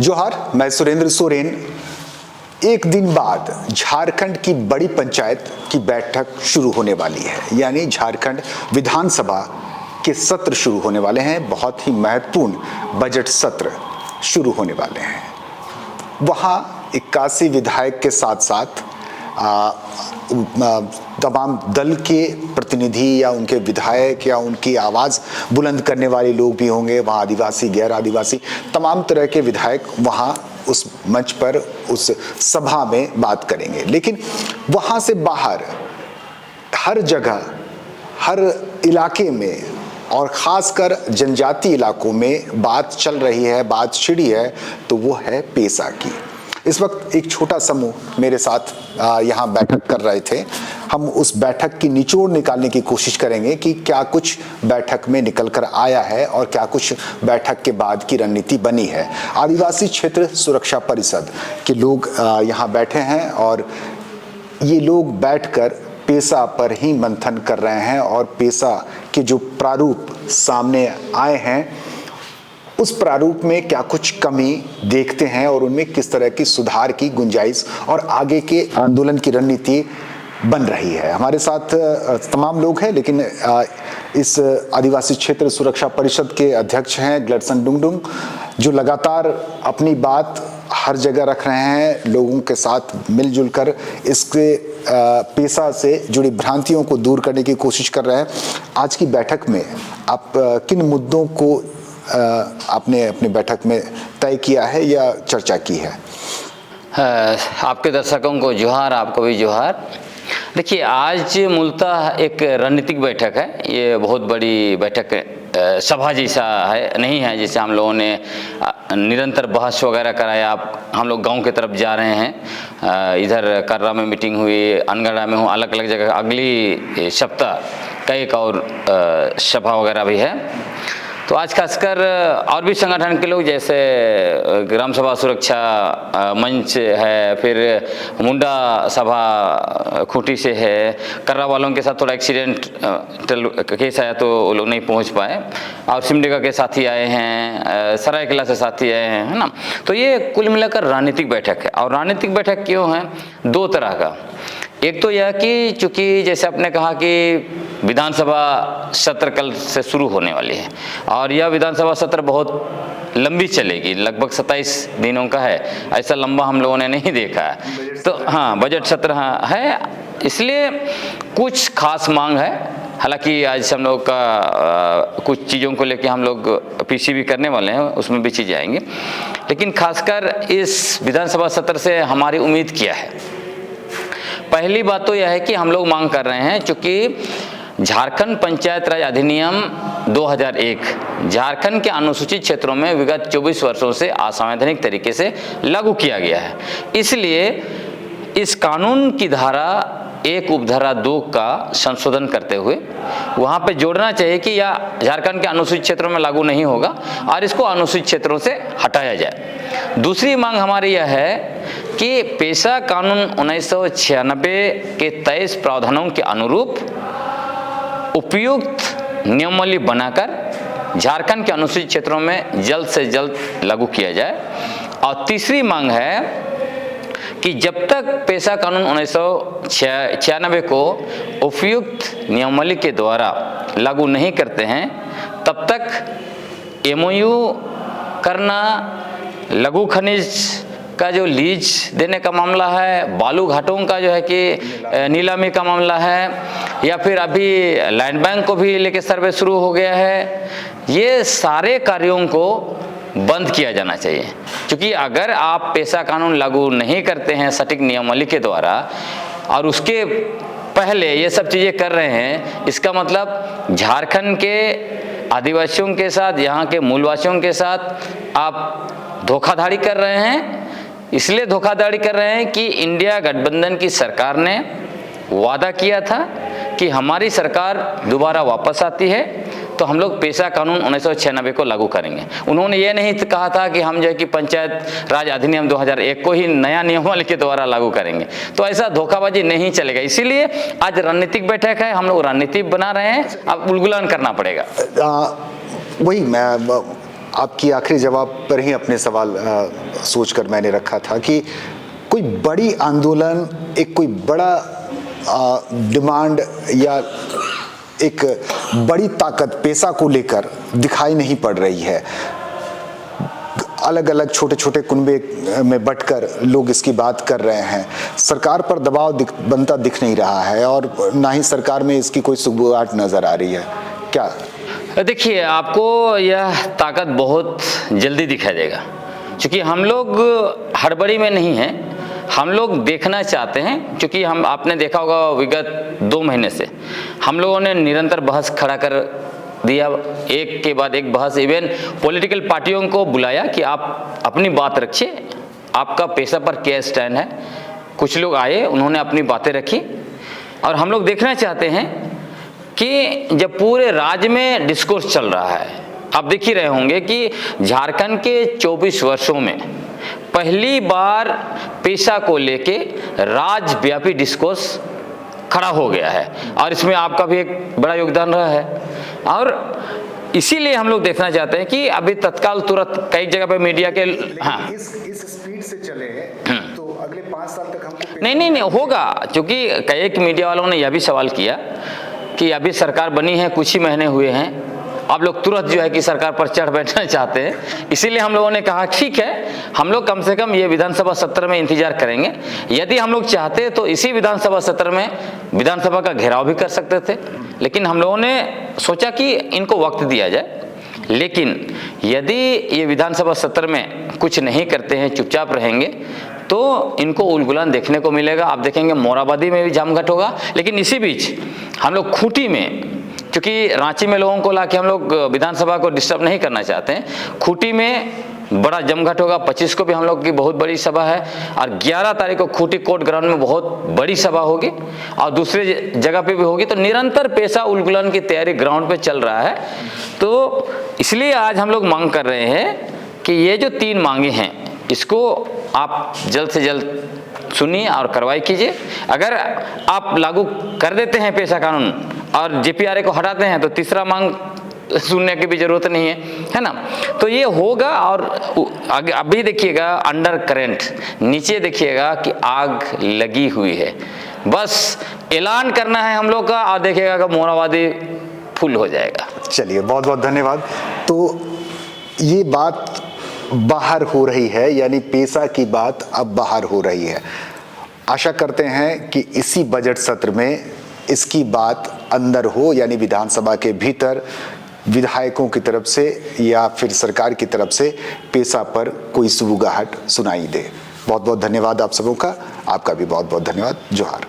जोहार, मैं सुरेंद्र सोरेन। एक दिन बाद झारखंड की बड़ी पंचायत की बैठक शुरू होने वाली है, यानी झारखंड विधानसभा के सत्र शुरू होने वाले हैं। बहुत ही महत्वपूर्ण बजट सत्र शुरू होने वाले हैं। वहाँ 81 विधायक के साथ साथ तमाम दल के प्रतिनिधि या उनके विधायक या उनकी आवाज़ बुलंद करने वाले लोग भी होंगे। वहाँ आदिवासी, गैर आदिवासी, तमाम तरह के विधायक वहाँ उस मंच पर, उस सभा में बात करेंगे। लेकिन वहाँ से बाहर हर जगह, हर इलाके में और ख़ासकर जनजाति इलाकों में बात चल रही है, बात छिड़ी है, तो वो है पेसा की। इस वक्त एक छोटा समूह मेरे साथ यहाँ बैठक कर रहे थे। हम उस बैठक की निचोड़ निकालने की कोशिश करेंगे कि क्या कुछ बैठक में निकल कर आया है और क्या कुछ बैठक के बाद की रणनीति बनी है। आदिवासी क्षेत्र सुरक्षा परिषद के लोग यहाँ बैठे हैं और ये लोग बैठकर पेसा पर ही मंथन कर रहे हैं और पेसा के जो प्रारूप सामने आए हैं उस प्रारूप में क्या कुछ कमी देखते हैं और उनमें किस तरह की सुधार की गुंजाइश और आगे के आंदोलन की रणनीति बन रही है। हमारे साथ तमाम लोग हैं, लेकिन इस आदिवासी क्षेत्र सुरक्षा परिषद के अध्यक्ष हैं ग्लडसन डुंगडुंग, जो लगातार अपनी बात हर जगह रख रहे हैं, लोगों के साथ मिलजुल कर इसके पेशा से जुड़ी भ्रांतियों को दूर करने की कोशिश कर रहे हैं। आज की बैठक में आप किन मुद्दों को आपने अपनी बैठक में तय किया है या चर्चा की है? आपके दर्शकों को जोहार, आपको भी जोहार। देखिए, आज मूलतः एक रणनीतिक बैठक है। ये बहुत बड़ी बैठक सभा जैसा है, नहीं है जैसे हम लोगों ने निरंतर बहस वगैरह कराया। हम लोग गांव की तरफ जा रहे हैं, इधर कर्रा में मीटिंग हुई, अनगढ़ा में हूँ, अलग अलग जगह अगली सप्ताह कई और सभा वगैरह भी है। तो आज खासकर और भी संगठन के लोग, जैसे ग्राम सभा सुरक्षा मंच है, फिर मुंडा सभा खूंटी से है, कर्रा वालों के साथ थोड़ा एक्सीडेंट केस आया तो वो लोग नहीं पहुंच पाए, और सिमडेगा के साथी आए हैं, सरायकेला से साथी आए हैं, है ना। तो ये कुल मिलाकर राजनीतिक बैठक है। और राजनीतिक बैठक क्यों है? दो तरह का। एक तो यह कि चूंकि जैसे आपने कहा कि विधानसभा सत्र कल से शुरू होने वाली है और यह विधानसभा सत्र बहुत लंबी चलेगी, लगभग 27 दिनों का है। ऐसा लंबा हम लोगों ने नहीं देखा है। तो हाँ, बजट सत्र है, इसलिए कुछ खास मांग है। हालांकि आज हम लोग का कुछ चीज़ों को लेकर हम लोग पीसी भी करने वाले हैं, उसमें भी चीज़ें आएंगी। लेकिन खासकर इस विधानसभा सत्र से हमारी उम्मीद क्या है? पहली बात तो यह है कि हम लोग मांग कर रहे हैं, चूँकि झारखंड पंचायत राज अधिनियम 2001 झारखंड के अनुसूचित क्षेत्रों में विगत 24 वर्षों से असंवैधानिक तरीके से लागू किया गया है। इसलिए इस कानून की धारा 1 उपधारा 2 का संशोधन करते हुए वहाँ पे जोड़ना चाहिए कि यह झारखंड के अनुसूचित क्षेत्रों में लागू नहीं होगा और इसको अनुसूचित क्षेत्रों से हटाया जाए। दूसरी मांग हमारी यह है कि पेशा कानून 1996 के 23 प्रावधानों के अनुरूप उपयुक्त नियमावली बनाकर झारखंड के अनुसूचित क्षेत्रों में जल्द से जल्द लागू किया जाए। और तीसरी मांग है कि जब तक पेशा कानून 1996 को उपयुक्त नियमावली के द्वारा लागू नहीं करते हैं, तब तक एमओयू करना, लघु खनिज का जो लीज देने का मामला है, बालू घाटों का जो है कि नीलामी का मामला है, या फिर अभी लैंड बैंक को भी लेके सर्वे शुरू हो गया है, ये सारे कार्यों को बंद किया जाना चाहिए। क्योंकि अगर आप पेशा कानून लागू नहीं करते हैं सटीक नियमावली के द्वारा और उसके पहले ये सब चीज़ें कर रहे हैं, इसका मतलब झारखंड के आदिवासियों के साथ, यहाँ के मूलवासियों के साथ आप धोखाधड़ी कर रहे हैं। इसलिए धोखाधड़ी कर रहे हैं कि इंडिया गठबंधन की सरकार ने वादा किया था कि हमारी सरकार दोबारा वापस आती है तो हम लोग पेशा कानून 1996 को लागू करेंगे। उन्होंने ये नहीं कहा था कि हम जो है कि पंचायत राज अधिनियम 2001 को ही नया नियमावली के द्वारा लागू करेंगे। तो ऐसा धोखाबाजी नहीं चलेगा। इसीलिए आज रणनीतिक बैठक है, हम लोग रणनीति बना रहे हैं, अब उलगुलान करना पड़ेगा। वही मैं आपकी आखिरी जवाब पर ही अपने सवाल सोचकर मैंने रखा था कि कोई बड़ी आंदोलन, एक कोई बड़ा डिमांड या एक बड़ी ताकत पेशा को लेकर दिखाई नहीं पड़ रही है। अलग अलग छोटे छोटे कुनबे में बंटकर लोग इसकी बात कर रहे हैं। सरकार पर दबाव बनता दिख नहीं रहा है और ना ही सरकार में इसकी कोई सुगबुगाहट नजर आ रही है। क्या देखिए, आपको यह ताकत बहुत जल्दी दिखाई देगा, क्योंकि हम लोग हड़बड़ी में नहीं हैं। हम लोग देखना चाहते हैं, क्योंकि आपने देखा होगा विगत 2 महीने से हम लोगों ने निरंतर बहस खड़ा कर दिया, एक के बाद एक बहस। इवन पॉलिटिकल पार्टियों को बुलाया कि आप अपनी बात रखिए, आपका पेशा पर क्या स्टैंड है। कुछ लोग आए, उन्होंने अपनी बातें रखी, और हम लोग देखना चाहते हैं कि जब पूरे राज्य में डिस्कोर्स चल रहा है, आप देख ही रहे होंगे कि झारखंड के 24 वर्षों में पहली बार पेशा को लेके राज्यव्यापी डिस्कोर्स खड़ा हो गया है, और इसमें आपका भी एक बड़ा योगदान रहा है। और इसीलिए हम लोग देखना चाहते हैं कि अभी तत्काल तुरंत कई जगह पे मीडिया के इस स्पीड से चले तो अगले 5 साल तक हमको नहीं होगा, क्योंकि कई एक मीडिया वालों ने यह भी सवाल किया कि अभी सरकार बनी है, कुछ ही महीने हुए हैं, आप लोग तुरंत जो है कि सरकार पर चढ़ बैठना चाहते हैं। इसीलिए हम लोगों ने कहा ठीक है, हम लोग कम से कम ये विधानसभा सत्र में इंतजार करेंगे। यदि हम लोग चाहते तो इसी विधानसभा सत्र में विधानसभा का घेराव भी कर सकते थे, लेकिन हम लोगों ने सोचा कि इनको वक्त दिया जाए। लेकिन यदि ये विधानसभा सत्र में कुछ नहीं करते हैं, चुपचाप रहेंगे, तो इनको उलगुलान देखने को मिलेगा। आप देखेंगे मोराबादी में भी जमघट होगा। लेकिन इसी बीच हम लोग खूंटी में, क्योंकि रांची में लोगों को लाके हम लोग विधानसभा को डिस्टर्ब नहीं करना चाहते हैं, खूंटी में बड़ा जमघट होगा। 25 को भी हम लोग की बहुत बड़ी सभा है, और 11 तारीख को खूंटी कोर्ट ग्राउंड में बहुत बड़ी सभा होगी, और दूसरे जगह पे भी होगी। तो निरंतर पेशा उलगुलान की तैयारी ग्राउंड पे चल रहा है। तो इसलिए आज हम लोग मांग कर रहे हैं कि ये जो 3 मांगे हैं, इसको आप जल्द से जल्द सुनिए और कार्रवाई कीजिए। अगर आप लागू कर देते हैं पेशा कानून और जेपीआरए को हटाते हैं, तो तीसरा मांग सुनने की भी जरूरत नहीं है ना। तो ये होगा। और अभी देखिएगा अंडर करंट, नीचे देखिएगा कि आग लगी हुई है। बस ऐलान करना है हम लोग का, और देखिएगा कि मोराबादी फुल हो जाएगा। चलिए, बहुत बहुत धन्यवाद। तो ये बात बाहर हो रही है, यानी पेशा की बात अब बाहर हो रही है। आशा करते हैं कि इसी बजट सत्र में इसकी बात अंदर हो, यानी विधानसभा के भीतर विधायकों की तरफ से या फिर सरकार की तरफ से पेशा पर कोई सुगबुगाहट सुनाई दे। बहुत बहुत धन्यवाद आप सबों का। आपका भी बहुत बहुत धन्यवाद। जोहार।